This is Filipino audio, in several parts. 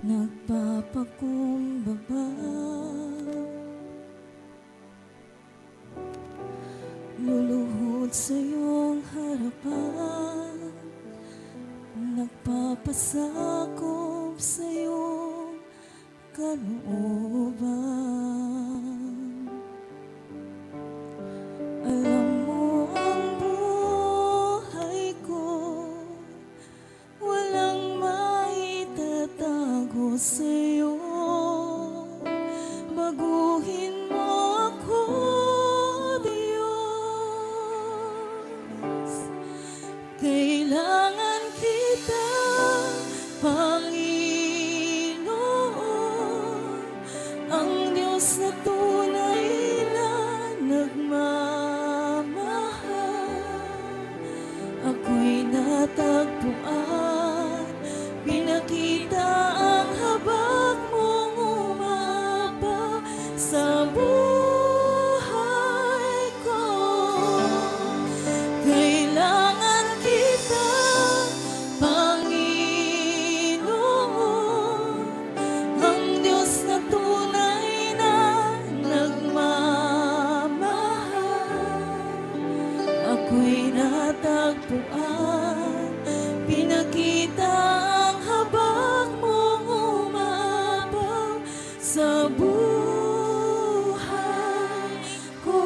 Nagpapakumbaba, luluhod sa iyong harapan, nagpapasakop sa iyong kalooban. Alam mo ang buhay ko, walang maitatago sa iyo. Baguhin mo ako, Diyos. Kailangan kita, Panginoon, ang Diyos na tunay na nagmamahal. Ako'y natagpuan, pinakita ang habag mong umaba sa buhay ko. Kailangan kita, Panginoon, ang Diyos na tunay na nagmamahal. Ako'y natagpuan, pinakita ang habag mong umapaw sa buhay ko.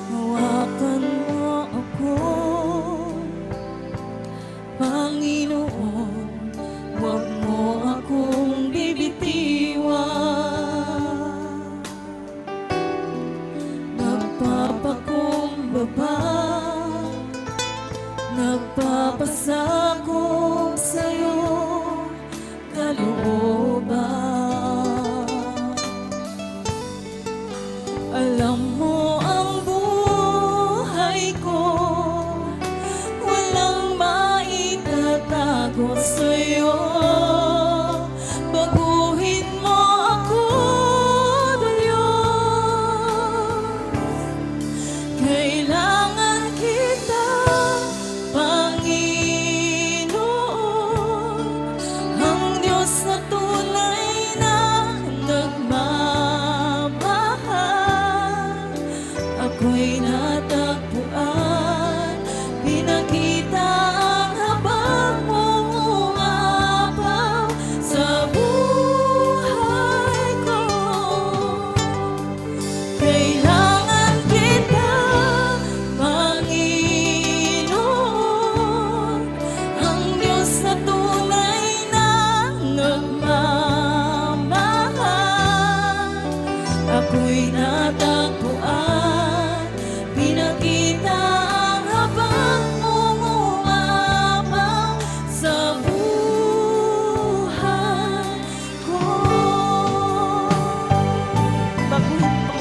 Hawakan mo ako, Panginoon, huwag mo akong bibitiwan. Nagpapakumbaba, nagpapasakop sa iyong kalooban. Alam mo ang buhay ko, walang maitatago sa iyo. Baguhin mo ako, Diyos. Kailangan kita, Panginoon, ang Diyos na tunay na nagmamahal. Ako'y natagpuan, pinakita ang habag mong umapaw sa buhay ko. Kailangan kita, Panginoon, ang Diyos na tunay na nagmamahal. Ako'y natagpuan, pinakita ang habag mong umapaw sa buhay ko. Baguhin mo,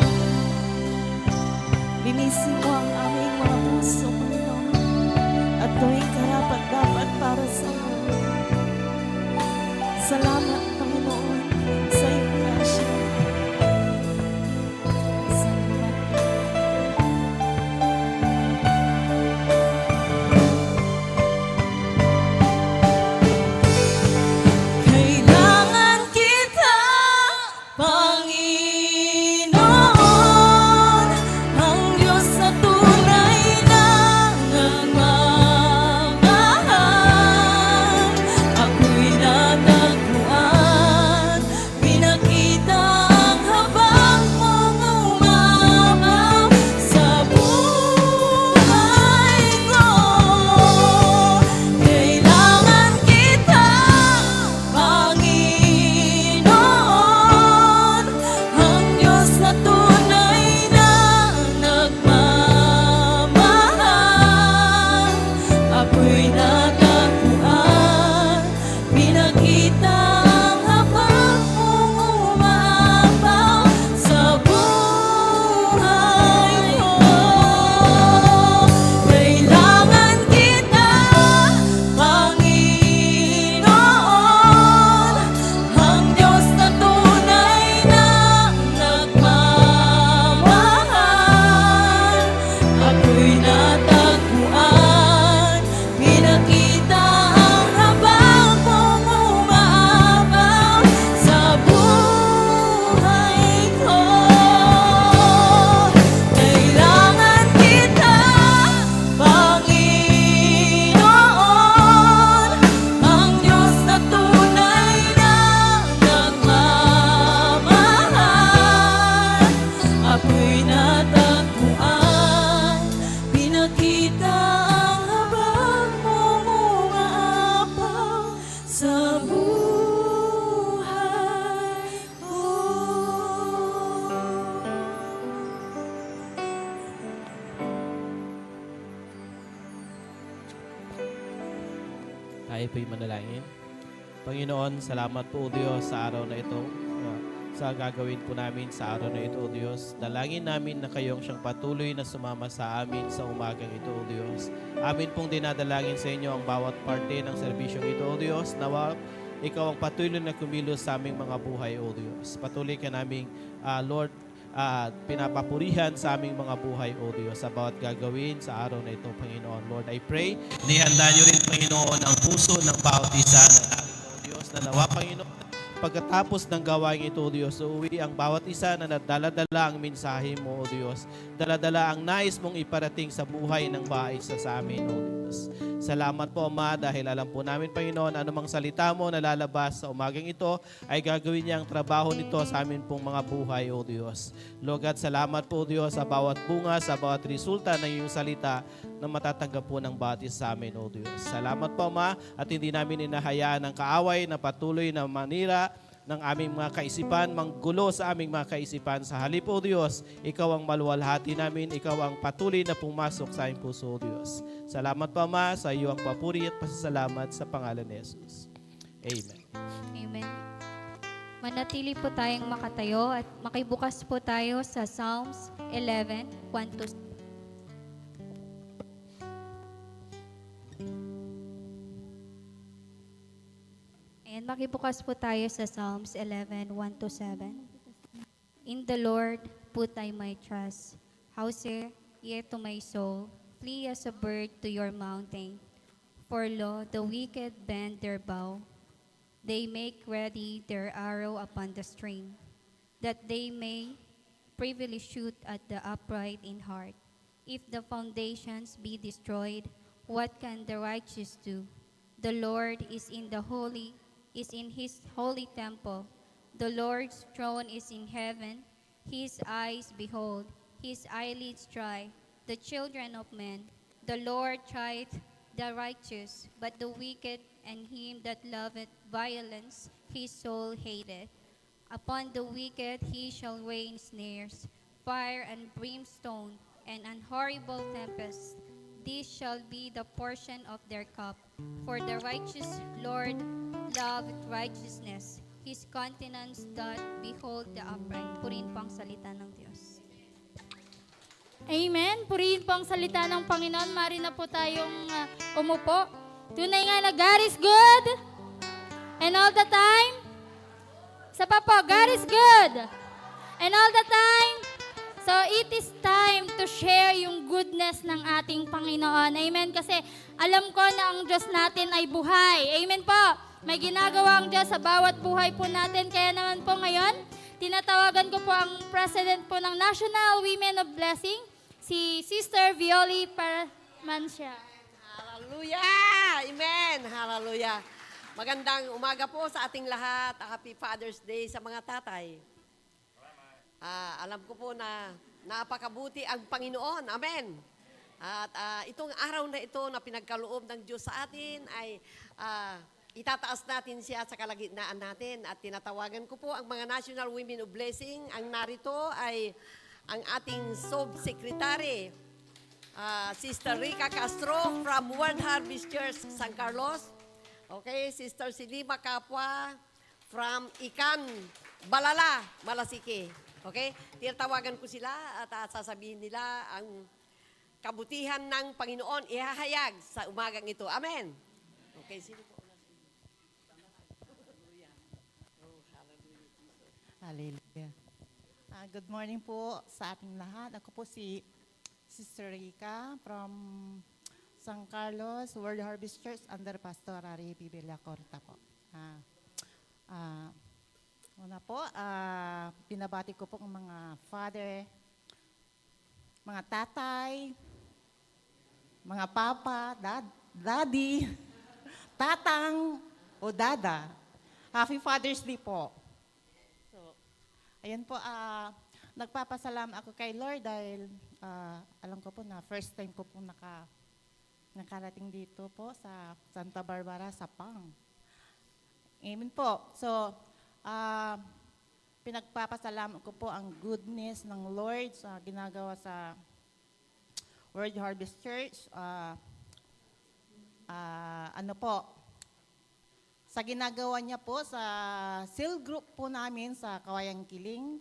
linisin mo ang aming mga puso, Panginoon, at gawing karapat-dapat para sa iyo. Salamat, Panginoon, sa iyong grasya. Salamat. Tayo po'y manalangin. Panginoon, salamat po o Diyos sa araw na ito. Sa gagawin po namin sa araw na ito o Diyos. Dalangin namin na kayong siyang patuloy na sumama sa amin sa umagang ito o Diyos. Amin pong dinadalangin sa inyo ang bawat parte ng serbisyong ito o Diyos. Nawa ikaw ang patuloy na kumilos sa aming mga buhay o Diyos. Patuloy ka naming Lord, pinapapurihan sa aming mga buhay, O Diyos, sa bawat gagawin sa araw na ito, Panginoon. Lord, I pray, nihanda niyo rin, Panginoon, ang puso ng bawat isa na namin, O Diyos, na nawa, Panginoon, pagkatapos ng gawain ito, O Diyos, uuwi ang bawat isa na nadala-dala ang mensahe mo, O Diyos. Dala-dala ang nais mong iparating sa buhay ng bawat isa sa amin, O Diyos. Salamat po, Ama, dahil alam po namin, Panginoon, anumang salita mo na lalabas sa umagang ito ay gagawin niya ang trabaho nito sa amin pong mga buhay, O Diyos. Lord God, salamat po, Diyos, sa bawat bunga, sa bawat resulta ng iyong salita na matatanggap po ng bawat isa sa amin, O Diyos. Salamat po, Ama, at hindi namin inahayaan ang kaaway na patuloy na manira ng aming mga kaisipan, manggulo sa aming mga kaisipan. Sa halip, O Diyos, Ikaw ang maluwalhati namin, Ikaw ang patuloy na pumasok sa aming puso, O Diyos. Salamat po, Ama, sa iyo ang papuri at pasasalamat sa pangalan ni Jesus. Amen. Amen. Manatili po tayong makatayo at makibukas po tayo sa Psalms 11, 1-6. Ayan, makibukas po tayo sa Psalms 11, 1-7. In the Lord put I my trust. How say ye to my soul, flee as a bird to your mountain. For lo, the wicked bend their bow. They make ready their arrow upon the string, that they may privily shoot at the upright in heart. If the foundations be destroyed, what can the righteous do? The Lord is in his holy temple. The Lord's throne is in heaven. His eyes behold, his eyelids try the children of men. The Lord trieth the righteous, but the wicked and him that loveth violence his soul hateth. Upon the wicked he shall rain snares, fire and brimstone, and an horrible tempest. This shall be the portion of their cup. For the righteous Lord loveth righteousness. His countenance doth behold the upright. Purihin po ang salita ng Diyos. Amen. Purihin po ang salita ng Panginoon. Mari na po tayong umupo. Tunay nga na God is good. And all the time. Sa pa po, God is good. And all the time. So it is time to share yung goodness ng ating Panginoon. Amen. Kasi alam ko na ang Diyos natin ay buhay. Amen po. May ginagawa ang Diyos sa bawat buhay po natin. Kaya naman po ngayon, tinatawagan ko po ang President po ng National Women of Blessing, si Sister Violi Paramancia. Hallelujah! Amen! Hallelujah! Magandang umaga po sa ating lahat. Happy Father's Day sa mga tatay. Alam ko po na napakabuti ang Panginoon. Amen! At itong araw na ito na pinagkaloob ng Diyos sa atin ay itataas natin siya sa kalagitnaan natin. At tinatawagan ko po ang mga National Women of Blessing. Ang narito ay ang ating Subsecretary, Sister Rica Castro from World Harvest Church, San Carlos. Okay, Sister Silima Kapwa from Ikan, Balala, Malasike. Okay, tinatawagan ko sila at sasabihin nila ang kabutihan ng Panginoon ihahayag sa umagang ito. Amen. Okay, sino po? Hallelujah. Good morning po sa ating lahat. Ako po si Sister Rica from San Carlos World Harvest Church under Pastor Ari Biblia Corta po. Una po, binabati ko po ang mga father, mga tatay, mga papa, daddy, tatang o dada. Happy Father's Day po. Ayan po, nagpapasalamat ako kay Lord dahil alam ko po na first time ko po nakarating dito po sa Santa Barbara, Sapang. Amen po. So, pinagpapasalamat ko po ang goodness ng Lord sa ginagawa sa World Harvest Church. sa ginagawa niya po sa cell group po namin sa Kawayang Kiling.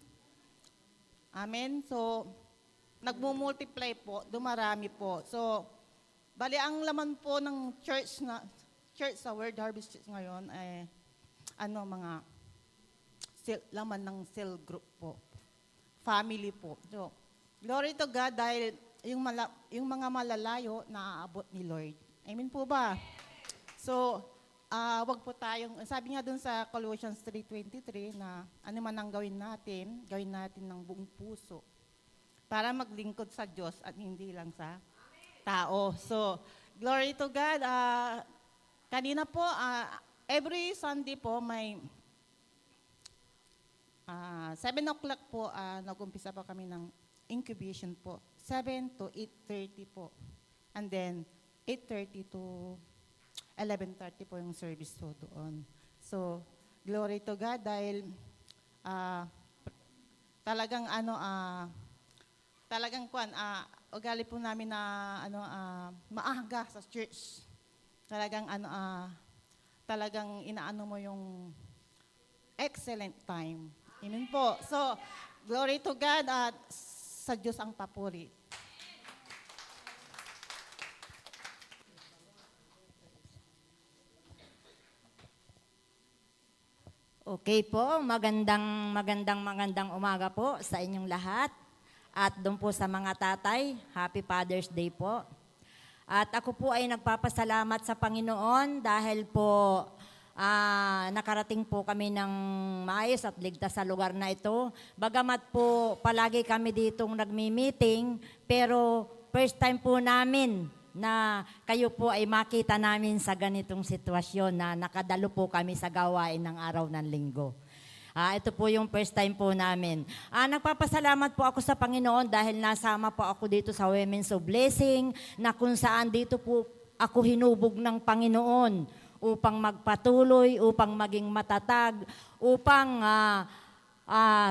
Amen. So, nagmumultiply po, dumarami po. So, bali ang laman po ng church sa Word Harvest Church ngayon ay mga laman ng cell group po. Family po. So, glory to God dahil yung mga malalayo naaabot ni Lord. Amen po ba? So, wag po tayong, sabi nga dun sa Colossians 3:23 na ano man ang gawin natin ng buong puso para maglingkod sa Diyos at hindi lang sa tao. So, glory to God. Kanina po, every Sunday po may 7 o'clock po, nag-umpisa pa kami ng incubation po. 7 to 8:30 po. And then, 8:30 to 11:30 po yung service po doon. So, glory to God dahil talagang ugali po namin na maaga sa church. Talagang inaano mo yung excellent time. Amen po. So, glory to God at sa Diyos ang papuri. Okay po, magandang umaga po sa inyong lahat. At doon po sa mga tatay, Happy Father's Day po. At ako po ay nagpapasalamat sa Panginoon dahil po nakarating po kami ng maayos at ligtas sa lugar na ito. Bagamat po palagi kami ditong nagmi-meeting, pero first time po namin na kayo po ay makita namin sa ganitong sitwasyon na nakadalo po kami sa gawain ng araw ng linggo. Ito po yung first time po namin. Nagpapasalamat po ako sa Panginoon dahil nasama po ako dito sa Women's of Blessing na kung saan dito po ako hinubog ng Panginoon upang magpatuloy, upang maging matatag, upang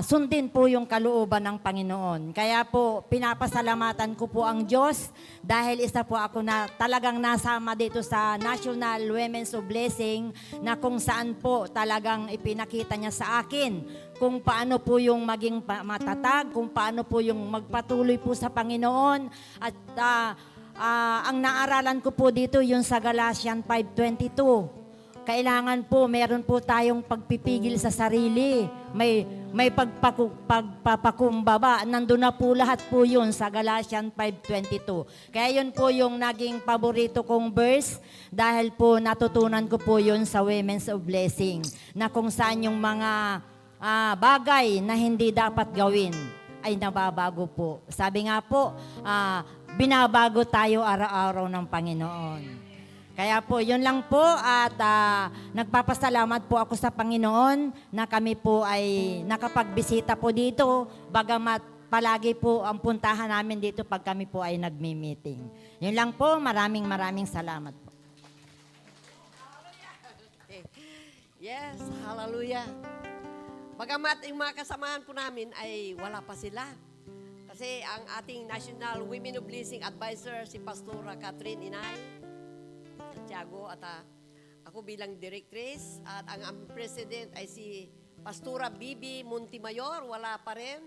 sundin po yung kalooban ng Panginoon. Kaya po, pinapasalamatan ko po ang Diyos dahil isa po ako na talagang nasama dito sa National Women's of Blessing na kung saan po talagang ipinakita niya sa akin kung paano po yung maging matatag, kung paano po yung magpatuloy po sa Panginoon. At ang naaralan ko po dito yung sa Galatians 5:22. Kailangan po, meron po tayong pagpipigil sa sarili. May pagpapakumbaba. Nandun na po lahat po yun sa Galatians 5:22. Kaya yun po yung naging paborito kong verse dahil po natutunan ko po yun sa Women's of Blessing na kung saan yung mga bagay na hindi dapat gawin ay nababago po. Sabi nga po, binabago tayo araw-araw ng Panginoon. Kaya po, yun lang po at nagpapasalamat po ako sa Panginoon na kami po ay nakapagbisita po dito, bagamat palagi po ang puntahan namin dito pag kami po ay nagmi-meeting. Yun lang po, maraming salamat po. Yes, hallelujah. Bagamat yung mga kasamahan po namin ay wala pa sila. Kasi ang ating National Women of Blessing Advisor, si Pastora Catherine Inay, Santiago, at ako bilang directress, at ang aming president ay si Pastora Bibi Montimayor, wala pa rin.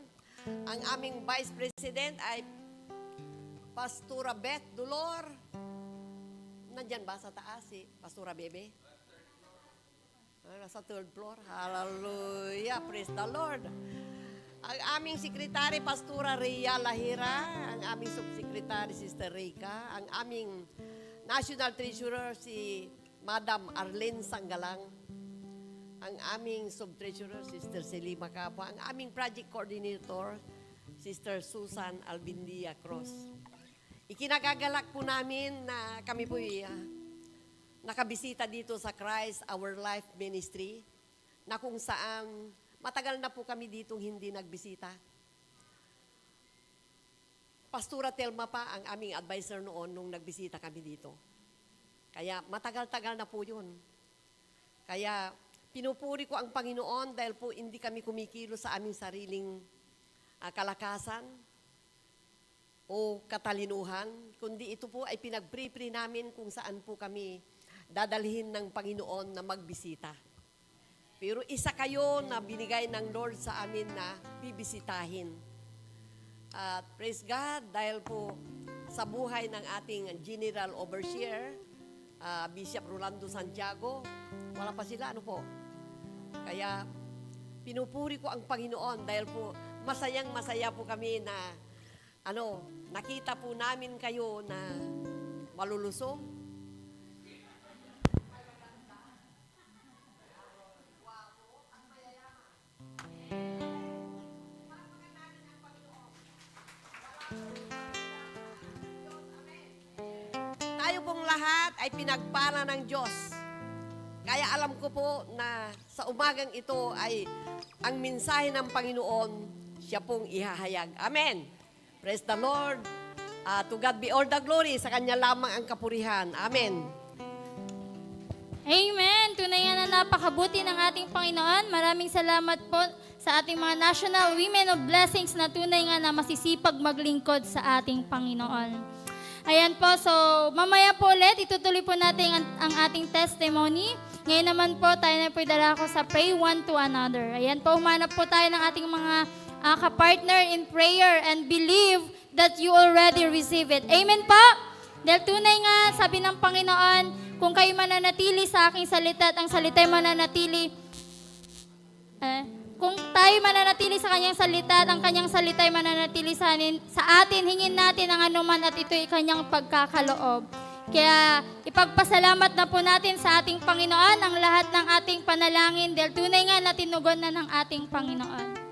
Ang aming vice president ay Pastora Beth Dolor. Nandyan ba sa taas si Pastora Bebe? Nasa third floor. Hallelujah. Praise the Lord. Ang aming sekretary, Pastora Rhea Lahira. Ang aming subsekretary, Sister Rika. Ang aming National Treasurer, si Madam Arlene Sanggalang. Ang aming Sub-Treasurer, Sister Selima Capua. Ang aming Project Coordinator, Sister Susan Albindia Cruz. Ikinagagalak po namin na kami po nakabisita dito sa Christ Our Life Ministry na kung saan matagal na po kami dito hindi nagbisita. Pastora Telma pa ang aming advisor noon nung nagbisita kami dito. Kaya matagal-tagal na po yun. Kaya pinupuri ko ang Panginoon dahil po hindi kami kumikilo sa aming sariling kalakasan o katalinuhan, kundi ito po ay pinag-pre-pre namin kung saan po kami dadalhin ng Panginoon na magbisita. Pero isa kayo na binigay ng Lord sa amin na bibisitahin. At praise God, dahil po sa buhay ng ating General Overseer, Bishop Rolando Santiago, wala pa sila, ano po? Kaya pinupuri ko ang Panginoon dahil po masayang masaya po kami na nakita po namin kayo na malulusog. Tayo pong lahat ay pinagpala ng Diyos. Kaya alam ko po na sa umagang ito ay ang mensahe ng Panginoon, siya pong ihahayag. Amen. Praise the Lord. To God be all the glory. Sa Kanya lamang ang kapurihan. Amen. Amen. Tunay nga na napakabuti ng ating Panginoon. Maraming salamat po sa ating mga National Women of Blessings na tunay nga na masisipag maglingkod sa ating Panginoon. Ayan po, so mamaya po ulit, itutuloy po natin ang ating testimony. Ngayon naman po, tayo na po idala ko sa pray one to another. Ayan po, humanap po tayo ng ating mga ka-partner in prayer and believe that you already receive it. Amen po? Dahil tunay nga, sabi ng Panginoon, kung kayo mananatili sa aking salita at ang salita ay mananatili, kung tayo mananatili sa kanyang salita at ang kanyang salita ay mananatili sa atin, hingin natin ang anuman at ito'y kanyang pagkakaloob. Kaya ipagpasalamat na po natin sa ating Panginoon ang lahat ng ating panalangin dahil tunay nga na tinugon na ng ating Panginoon.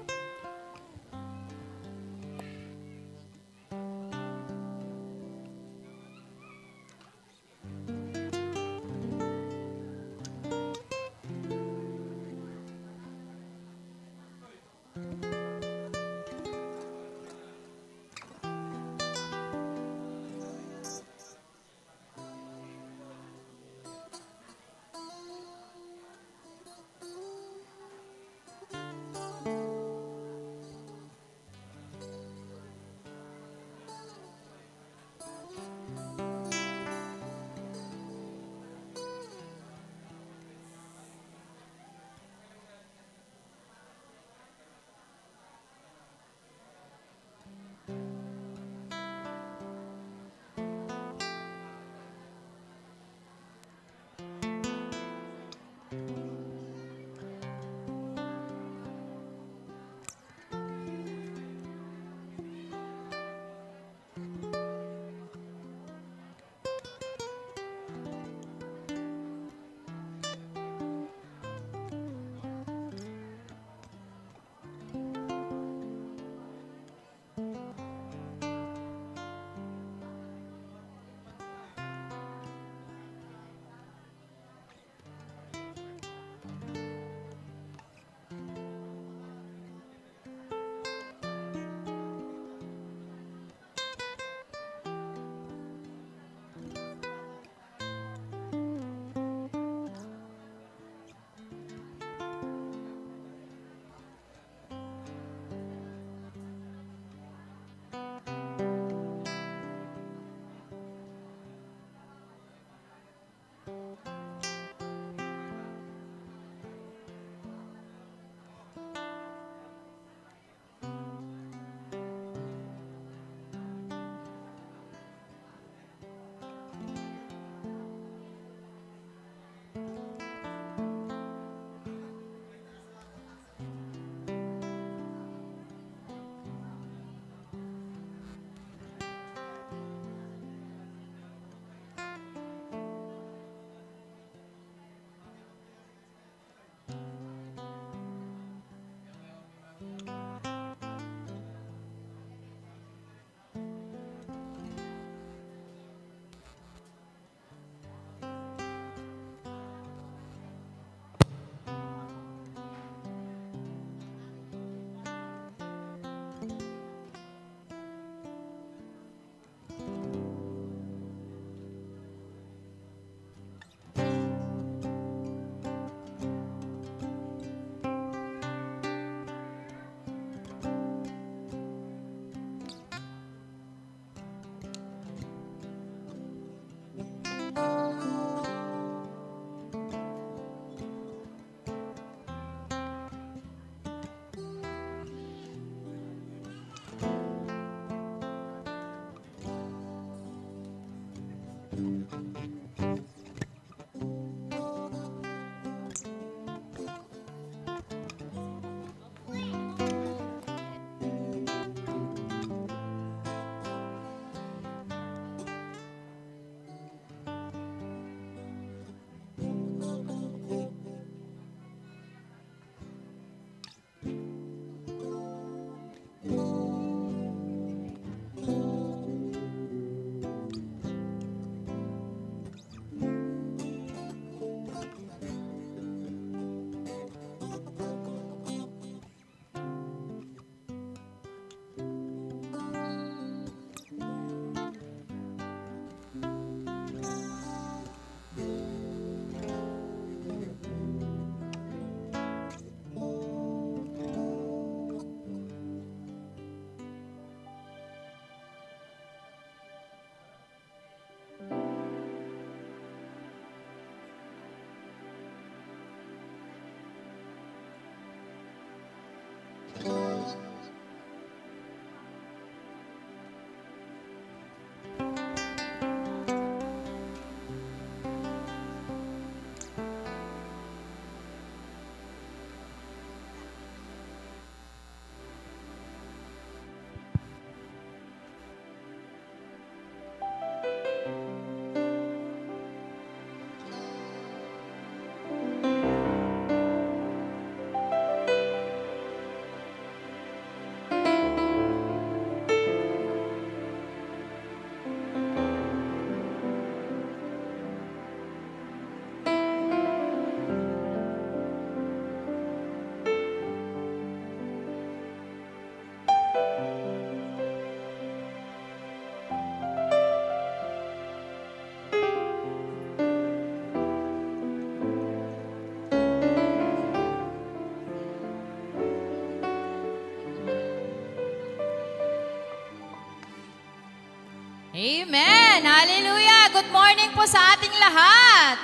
Amen! Hallelujah! Good morning po sa ating lahat.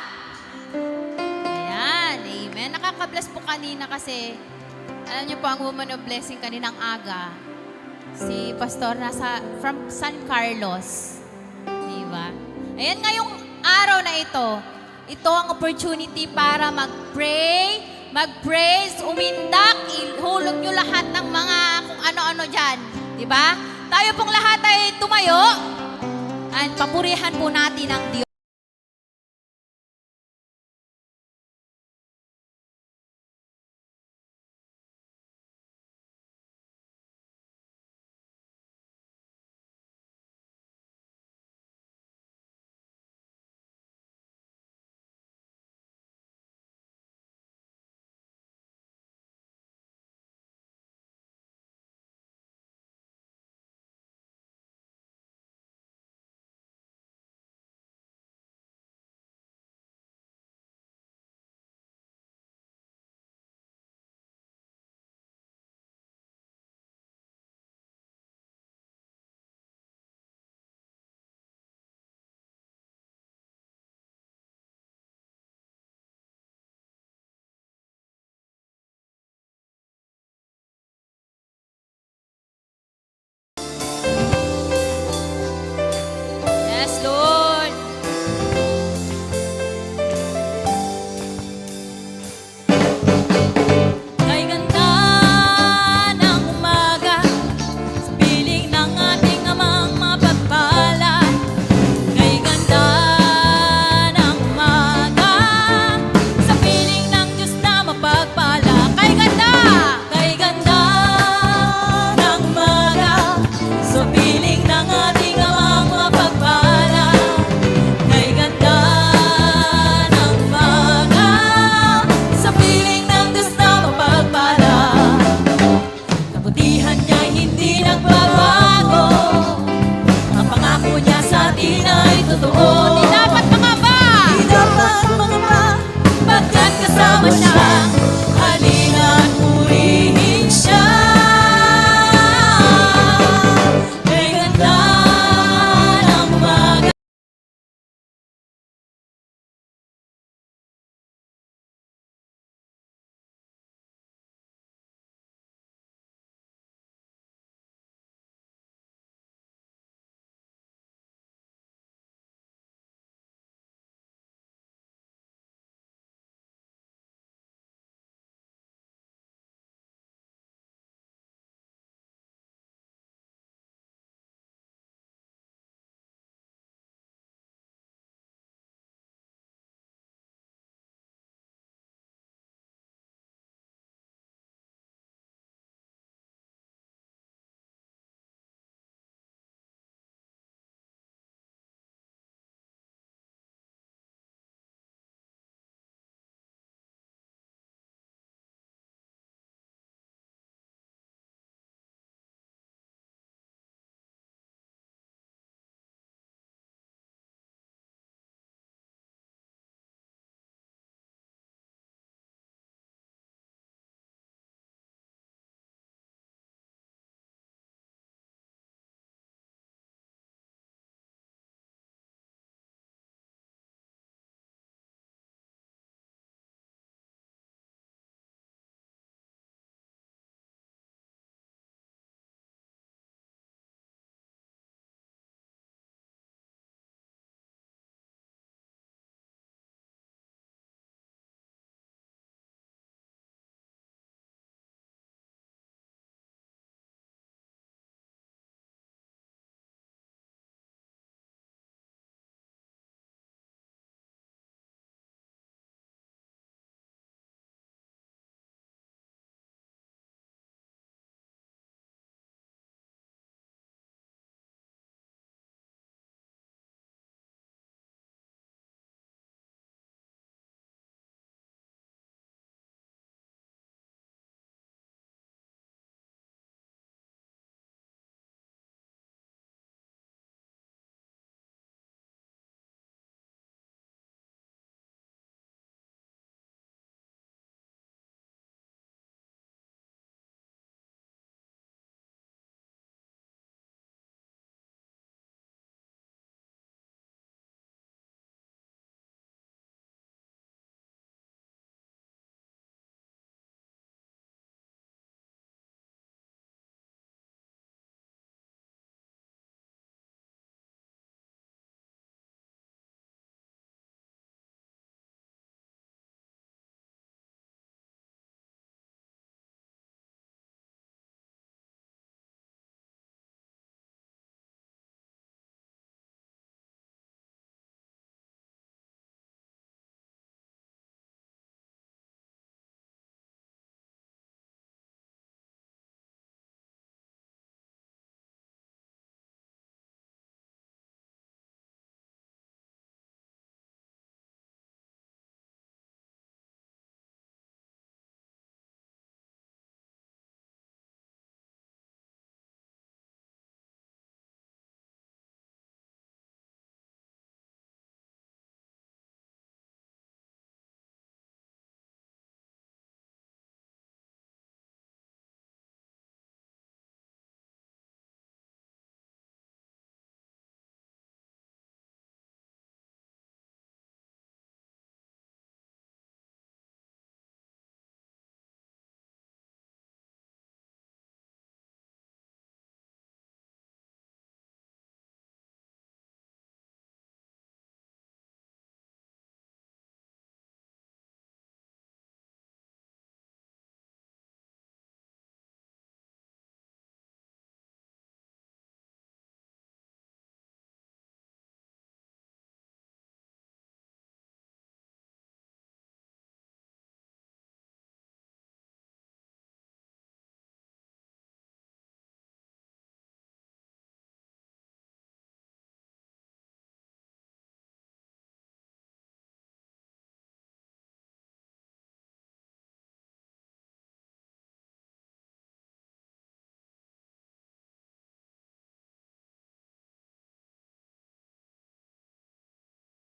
Ayan, amen. Nakaka-bless po kanina kasi, alam niyo po ang Woman of Blessing kaninang aga, si Pastor nasa from San Carlos. Diba? Ayan, ngayong araw na ito ang opportunity para mag-pray, mag-praise, umindak, ihulog niyo lahat ng mga kung ano-ano dyan. Diba? Tayo pong lahat ay tumayo. And papurihan po natin ang Diyos.